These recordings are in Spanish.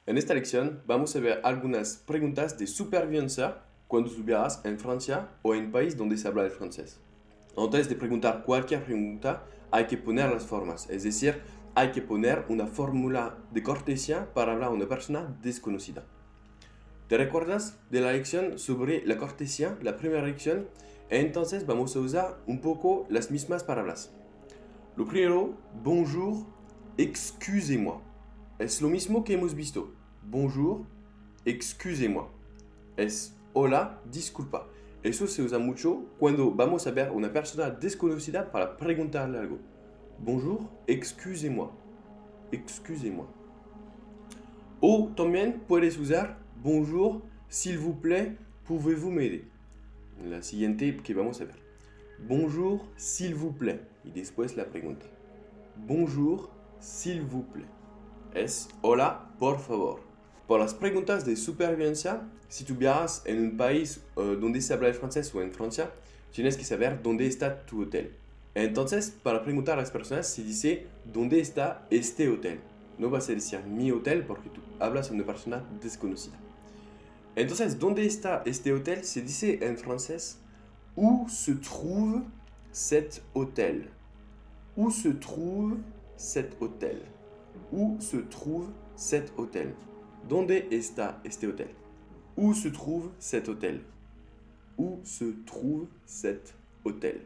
En esta lección vamos a ver algunas preguntas de supervivencia cuando estuvieras en Francia o en un país donde se habla el francés. Antes de preguntar cualquier pregunta, hay que poner las formas, es decir, hay que poner una fórmula de cortesía para hablar a una persona desconocida. ¿Te recuerdas de la lección sobre la cortesía, la primera lección? Entonces vamos a usar un poco las mismas palabras. Lo primero, bonjour, excusez-moi. Es lo mismo que hemos visto. Bonjour, excusez-moi. Es hola, disculpa. Eso se usa mucho cuando vamos a ver a una persona desconocida para preguntarle algo. Bonjour, excusez-moi. Excusez-moi. O también puedes usar bonjour, s'il vous plaît, pouvez-vous m'aider. La siguiente que vamos a ver. Bonjour, s'il vous plaît. Y después la pregunta. Bonjour, s'il vous plaît. Es hola, por favor. Por las preguntas de supervivencia, si tú viajas en un país donde se habla el francés o en Francia, tienes que saber dónde está tu hotel. Entonces, para preguntar a las personas, se dice dónde está este hotel. No vas a decir mi hotel porque tú hablas a una persona desconocida. Entonces, ¿dónde está este hotel? Se dice en francés, où se trouve cet hôtel? Où se trouve cet hôtel? Où se trouve cet hôtel? ¿Dónde está este hotel? Où se trouve cet hôtel? Où se trouve cet hôtel?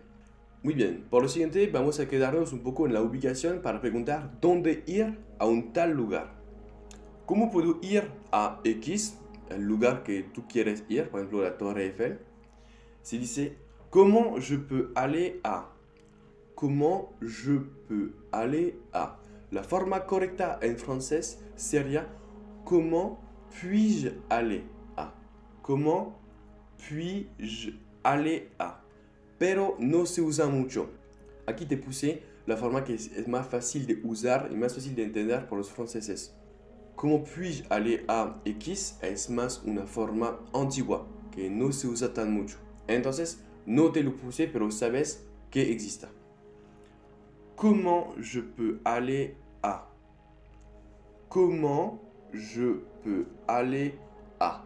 Muy bien, por lo siguiente vamos a quedarnos un poco en la ubicación para preguntar dónde ir a un tal lugar. ¿Cómo puedo ir a X, el lugar que tú quieres ir, por ejemplo la Torre Eiffel? Se dice, comment je peux aller à? Comment je peux aller à? La forma correcta en francés sería comment puis-je aller à? Comment puis-je aller à? Pero no se usa mucho. Aquí te puse la forma que es más fácil de usar y más fácil de entender por los franceses. Comment puis-je aller à X es más una forma antigua que no se usa tan mucho. Entonces, no te lo puse, pero sabes que exista. Comment je peux aller à? Comment je peux aller à?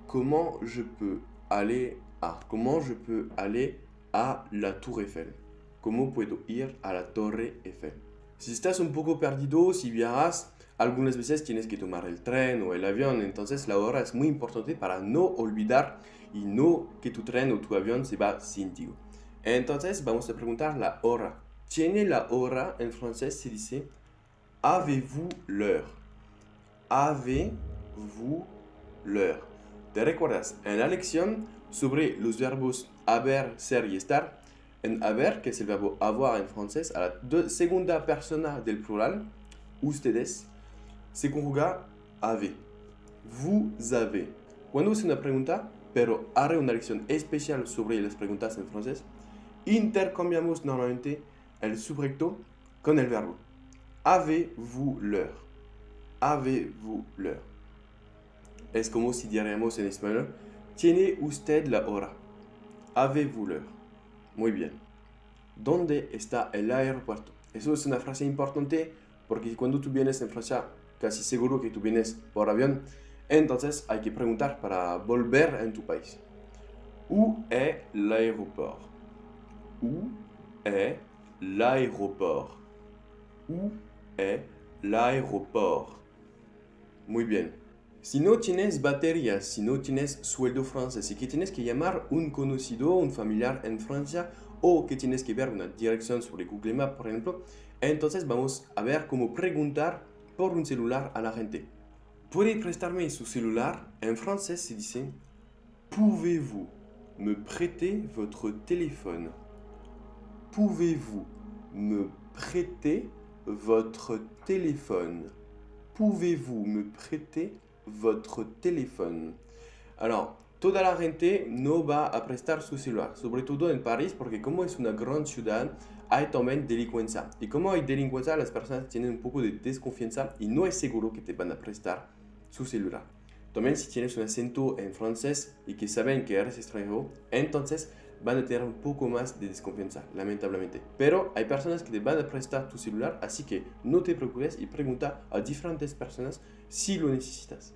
Comment je peux aller à? Comment je peux aller a la Tour Eiffel? ¿Cómo puedo ir a la Torre Eiffel? Si estás un poco perdido, si viajas, algunas veces tienes que tomar el tren o el avión, entonces la hora es muy importante para no olvidar y no que tu tren o tu avión se va sin ti. Entonces vamos a preguntar la hora. Tiene la hora en francés se dice avez-vous l'heure? Avez-vous l'heure? ¿Te recuerdas en la lección sobre los verbos haber, ser y estar? En haber, que es el verbo avoir en francés, a la segunda persona del plural, ustedes, se conjuga avez. Vous avez. Cuando es una pregunta, pero haré una lección especial sobre las preguntas en francés, intercambiamos normalmente el sujeto con el verbo. Avez-vous l'heure? Avez-vous l'heure? Es como si diríamos en español, ¿tiene usted la hora? Avez-vous l'heure? Muy bien. ¿Dónde está el aeropuerto? Eso es una frase importante porque cuando tú vienes en Francia, casi seguro que tú vienes por avión, entonces hay que preguntar para volver en tu país. Où est l'aéroport? Où est l'aéroport? Où est l'aéroport? Muy bien. Si no tienes baterías, si no tienes sueldo francés y que tienes que llamar un conocido, un familiar en Francia o que tienes que ver una dirección sobre Google Maps, por ejemplo, entonces vamos a ver cómo preguntar por un celular a la gente. ¿Puede prestarme su celular? En francés se dice pouvez-vous me prêter votre téléphone? Pouvez-vous me prêter votre téléphone? Pouvez-vous me prêter votre téléphone? Alors, toda la gente no va a prestar su celular, sobre todo en París, porque como es una gran ciudad, hay también delincuencia. Y como hay delincuencia, las personas tienen un poco de desconfianza y no es seguro que te van a prestar su celular. También si tienes un acento en francés y que saben que eres extranjero, entonces van a tener un poco más de desconfianza, lamentablemente. Pero hay personas que te van a prestar tu celular, así que no te preocupes y pregunta a diferentes personas si lo necesitas.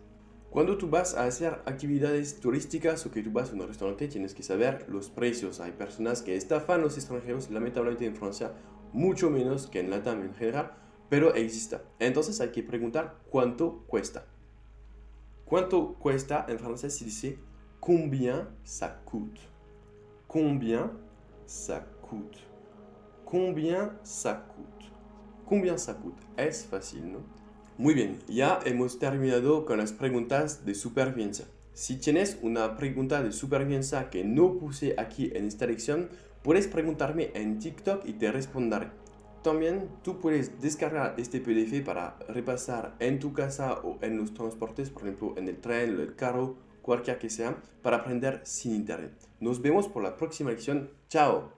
Cuando tú vas a hacer actividades turísticas o que tú vas a un restaurante, tienes que saber los precios. Hay personas que estafan a los extranjeros, lamentablemente en Francia, mucho menos que en Latam en general, pero existe. Entonces hay que preguntar cuánto cuesta. ¿Cuánto cuesta en francés se dice combien ça coûte? Combien ça coûte? Combien ça coûte? Combien ça coûte? Es fácil, ¿no? Muy bien, ya hemos terminado con las preguntas de supervivencia. Si tienes una pregunta de supervivencia que no puse aquí en esta lección, puedes preguntarme en TikTok y te responderé. También tú puedes descargar este PDF para repasar en tu casa o en los transportes, por ejemplo en el tren, el carro, cualquiera que sea, para aprender sin internet. Nos vemos por la próxima lección. ¡Chao!